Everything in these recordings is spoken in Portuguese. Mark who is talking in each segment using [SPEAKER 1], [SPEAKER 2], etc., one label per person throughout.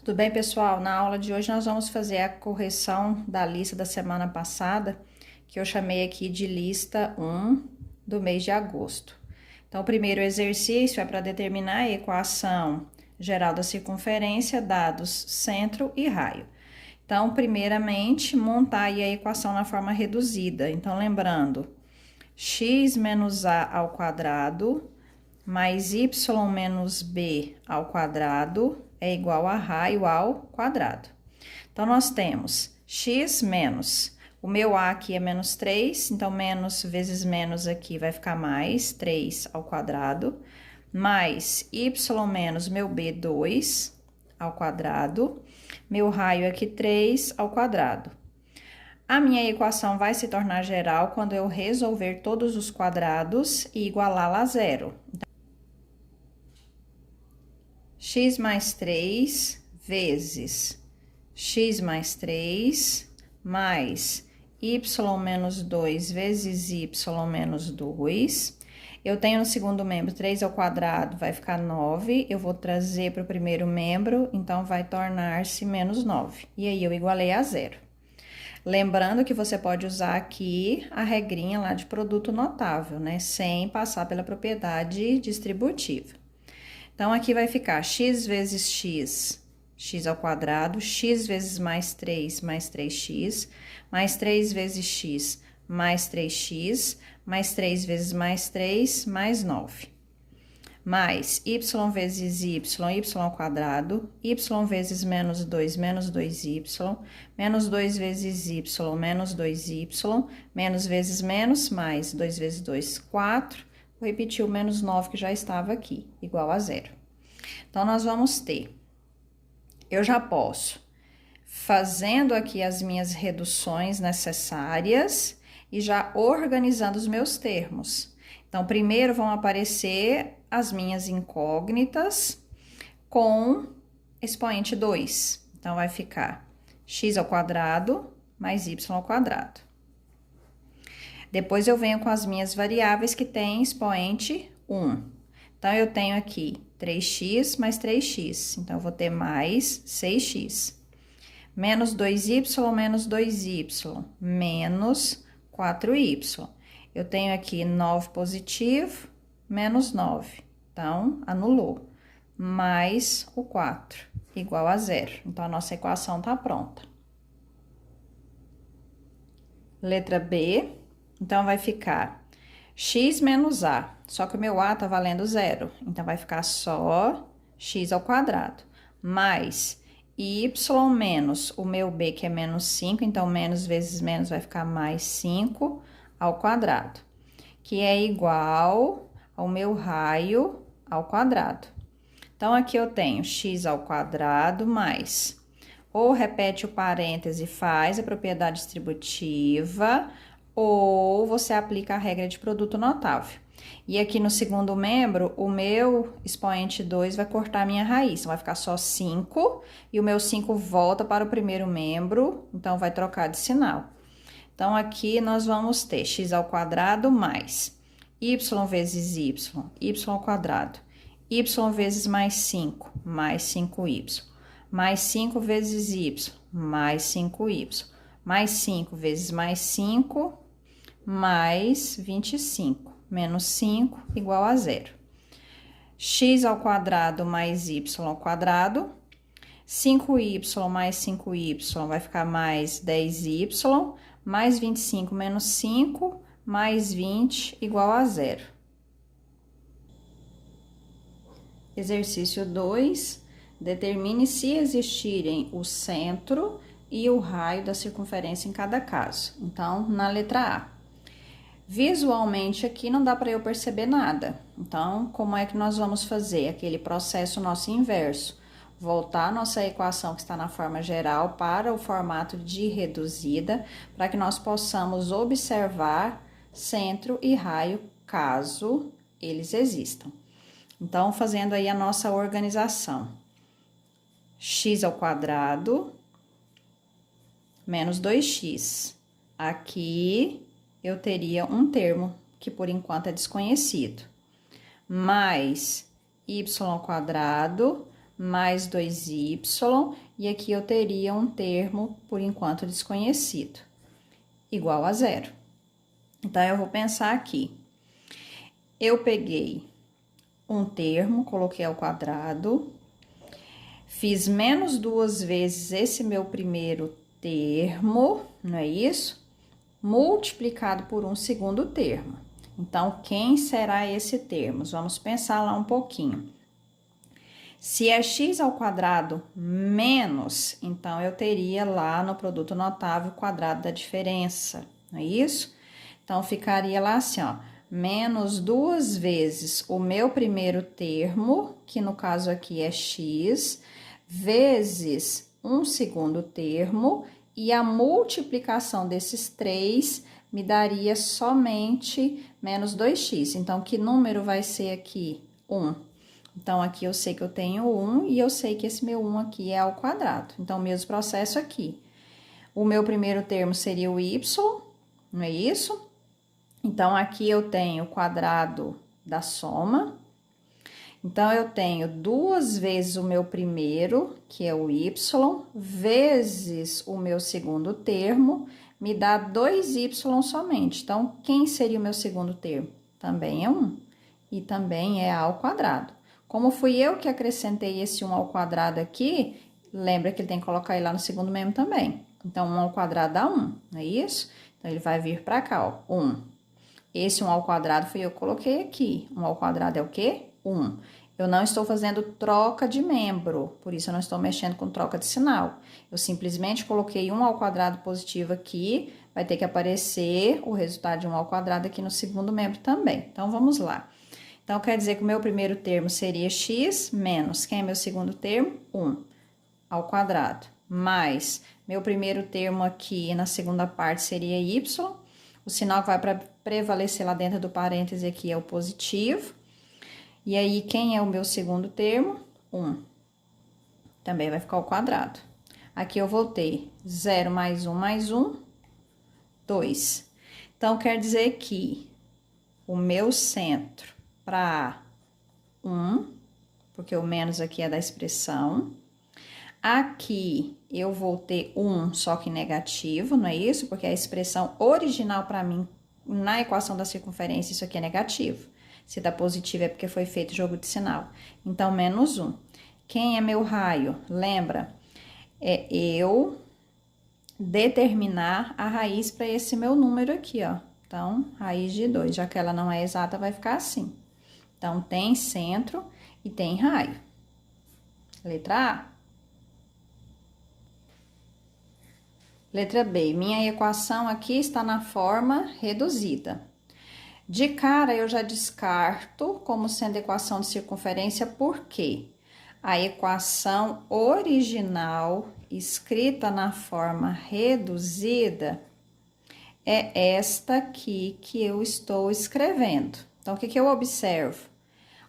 [SPEAKER 1] Tudo bem, pessoal? Na aula de hoje nós vamos fazer a correção da lista da semana passada, que eu chamei aqui de lista 1 do mês de agosto. Então, o primeiro exercício é para determinar a equação geral da circunferência, dados centro e raio. Então, primeiramente, montar aí a equação na forma reduzida. Então, lembrando, x menos a ao quadrado mais y menos b ao quadrado é igual a raio ao quadrado. Então, nós temos x menos, o meu a aqui é menos 3, então menos vezes menos aqui vai ficar mais 3 ao quadrado, mais y menos meu b 2 ao quadrado, meu raio aqui 3 ao quadrado. A minha equação vai se tornar geral quando eu resolver todos os quadrados e igualá-la a zero. X mais 3 vezes x mais 3 mais y menos 2 vezes y menos 2. Eu tenho no segundo membro 3 ao quadrado, vai ficar 9. Eu vou trazer para o primeiro membro, então vai tornar-se menos 9. E aí eu igualei a zero. Lembrando que você pode usar aqui a regrinha lá de produto notável, né? Sem passar pela propriedade distributiva. Então, aqui vai ficar x vezes x, x ao quadrado, x vezes mais 3x, mais 3 vezes x, mais 3x, mais 3 vezes mais 3, mais 9. Mais y vezes y ao quadrado, y vezes menos 2y, menos 2 vezes y, menos 2y, menos vezes menos, mais 2 vezes 2, 4. Vou repetir o menos 9 que já estava aqui, igual a zero. Então, nós vamos ter, eu já posso, fazendo aqui as minhas reduções necessárias e já organizando os meus termos. Então, primeiro vão aparecer as minhas incógnitas com expoente 2. Então, vai ficar x ao quadrado mais y ao quadrado. Depois, eu venho com as minhas variáveis que têm expoente 1. Então, eu tenho aqui 3x mais 3x. Então, eu vou ter mais 6x. Menos 2y menos 2y. Menos 4y. Eu tenho aqui 9 positivo, menos 9. Então, anulou. Mais o 4, igual a zero. Então, a nossa equação está pronta. Letra B. Então, vai ficar x menos a, só que o meu a tá valendo zero, então vai ficar só x ao quadrado, mais y menos o meu b, que é menos 5, então menos vezes menos vai ficar mais 5 ao quadrado, que é igual ao meu raio ao quadrado. Então, aqui eu tenho x ao quadrado mais, ou repete o parêntese e faz a propriedade distributiva, ou você aplica a regra de produto notável. E aqui no segundo membro, o meu expoente 2 vai cortar a minha raiz, então vai ficar só 5, e o meu 5 volta para o primeiro membro, então vai trocar de sinal. Então, aqui nós vamos ter x ao quadrado mais y vezes y ao quadrado, y vezes mais 5, mais 5y, mais 5 vezes y, mais 5y, mais 5 vezes mais 5, mais 25, menos 5, igual a zero. X ao quadrado mais y ao quadrado, 5y mais 5y vai ficar mais 10y, mais 25 menos 5, mais 20, igual a zero. Exercício 2, determine se existirem o centro e o raio da circunferência em cada caso. Então, na letra A. Visualmente aqui não dá para eu perceber nada. Então, como é que nós vamos fazer aquele processo nosso inverso? Voltar a nossa equação que está na forma geral para o formato de reduzida, para que nós possamos observar centro e raio, caso eles existam. Então, fazendo aí a nossa organização. X ao quadrado menos 2x. Aqui eu teria um termo que por enquanto é desconhecido, mais y ao quadrado mais 2y, e aqui eu teria um termo, por enquanto, desconhecido, igual a zero. Então, eu vou pensar aqui. Eu peguei um termo, coloquei ao quadrado, fiz menos 2 vezes esse meu primeiro termo, não é isso? Multiplicado por um segundo termo. Então, quem será esse termo? Vamos pensar lá um pouquinho. Se é x ao quadrado menos, então eu teria lá no produto notável o quadrado da diferença, não é isso? Então, ficaria lá assim, ó, menos 2 vezes o meu primeiro termo, que no caso aqui é x, vezes um segundo termo, e a multiplicação desses três me daria somente menos 2x. Então, que número vai ser aqui? 1. Então, aqui eu sei que eu tenho 1 e eu sei que esse meu 1 aqui é ao quadrado. Então, mesmo processo aqui. O meu primeiro termo seria o y, não é isso? Então, aqui eu tenho o quadrado da soma. Então, eu tenho 2 vezes o meu primeiro, que é o y, vezes o meu segundo termo, me dá 2y somente. Então, quem seria o meu segundo termo? Também é 1. E também é ao quadrado. Como fui eu que acrescentei esse 1 ao quadrado aqui, lembra que ele tem que colocar ele lá no segundo membro também. Então, 1 ao quadrado dá 1, não é isso? Então, ele vai vir para cá, ó, 1. Esse 1 ao quadrado foi eu que coloquei aqui. 1 ao quadrado é o quê? 1. Eu não estou fazendo troca de membro, por isso eu não estou mexendo com troca de sinal. Eu simplesmente coloquei 1 ao quadrado positivo aqui, vai ter que aparecer o resultado de 1 ao quadrado aqui no segundo membro também. Então, vamos lá. Então, quer dizer que o meu primeiro termo seria x menos, quem é meu segundo termo? 1 ao quadrado, mais meu primeiro termo aqui na segunda parte seria y, o sinal que vai para prevalecer lá dentro do parêntese aqui é o positivo, e aí quem é o meu segundo termo? 1, também vai ficar ao quadrado. Aqui eu voltei 0 mais 1, 2. Então, quer dizer que o meu centro para 1, porque o menos aqui é da expressão. Aqui eu vou ter 1, só que negativo, não é isso? Porque a expressão original para mim, na equação da circunferência, isso aqui é negativo. Se tá positivo é porque foi feito jogo de sinal. Então, menos 1. Quem é meu raio? Lembra? É eu determinar a raiz para esse meu número aqui, ó. Então, raiz de 2, já que ela não é exata, vai ficar assim. Então, tem centro e tem raio. Letra A. Letra B. Minha equação aqui está na forma reduzida. De cara, eu já descarto como sendo equação de circunferência, por quê? A equação original, escrita na forma reduzida, é esta aqui que eu estou escrevendo. Então, o que eu observo?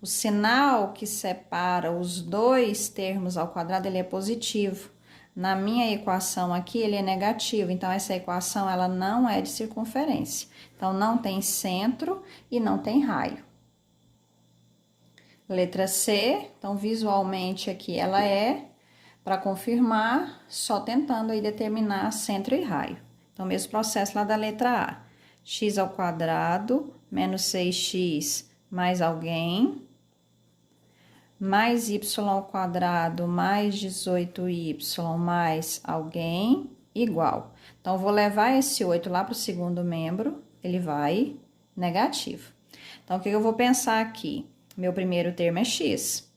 [SPEAKER 1] O sinal que separa os dois termos ao quadrado, ele é positivo. Na minha equação aqui, ele é negativo. Então, essa equação, ela não é de circunferência. Então, não tem centro e não tem raio. Letra C, então, visualmente aqui ela é, para confirmar, só tentando aí determinar centro e raio. Então, mesmo processo lá da letra A. X ao quadrado, menos 6x mais alguém, mais y ao quadrado, mais 18y, mais alguém, igual. Então, vou levar esse 8 lá para o segundo membro, ele vai negativo. Então, o que eu vou pensar aqui? Meu primeiro termo é x.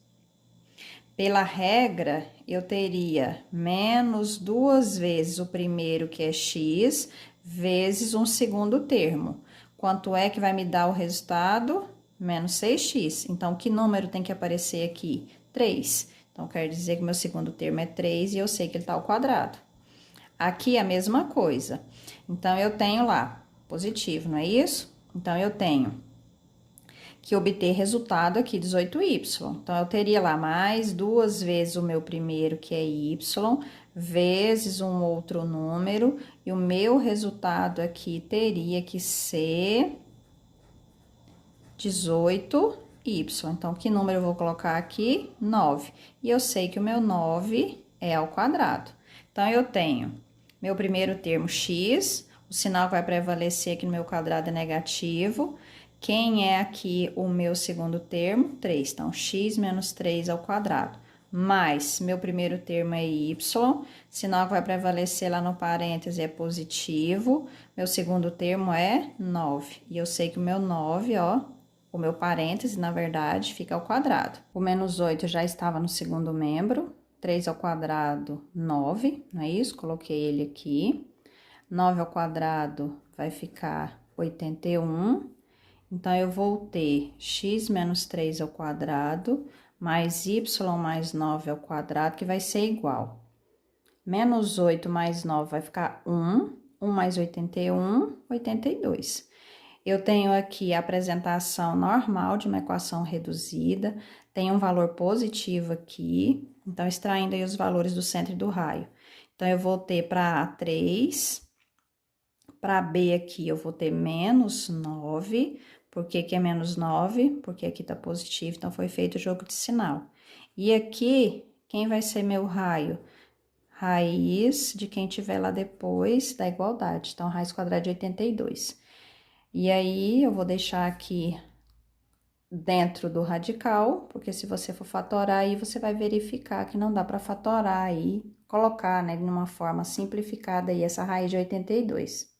[SPEAKER 1] Pela regra, eu teria menos 2 vezes o primeiro, que é x, vezes um segundo termo. Quanto é que vai me dar o resultado? Menos 6x. Então, que número tem que aparecer aqui? 3. Então, quer dizer que meu segundo termo é 3 e eu sei que ele está ao quadrado. Aqui é a mesma coisa. Então, eu tenho lá positivo, não é isso? Então, eu tenho que obter resultado aqui, 18y. Então, eu teria lá mais 2 vezes o meu primeiro, que é y, vezes um outro número, e o meu resultado aqui teria que ser 18y. y. Então, que número eu vou colocar aqui? 9. E eu sei que o meu 9 é ao quadrado. Então, eu tenho meu primeiro termo x, o sinal que vai prevalecer aqui no meu quadrado é negativo. Quem é aqui o meu segundo termo? 3. Então, x menos 3 ao quadrado. Mais, meu primeiro termo é y, sinal que vai prevalecer lá no parêntese é positivo. Meu segundo termo é 9. E eu sei que o meu 9, ó, o meu parêntese, na verdade, fica ao quadrado. O menos 8 já estava no segundo membro. 3 ao quadrado, 9, não é isso? Coloquei ele aqui. 9 ao quadrado vai ficar 81. Então, eu vou ter x menos 3 ao quadrado, mais y mais 9 ao quadrado, que vai ser igual. Menos 8 mais 9 vai ficar 1. 1 mais 81, 82. Eu tenho aqui a apresentação normal de uma equação reduzida, tem um valor positivo aqui, então, extraindo aí os valores do centro e do raio. Então, eu vou ter para A 3, para B aqui eu vou ter menos 9, por que que é menos 9? Porque aqui tá positivo, então foi feito o jogo de sinal. E aqui, quem vai ser meu raio? Raiz de quem tiver lá depois da igualdade, então, raiz quadrada de 82. E aí, eu vou deixar aqui dentro do radical, porque se você for fatorar aí, você vai verificar que não dá para fatorar aí, colocar, né, de uma forma simplificada aí essa raiz de 82.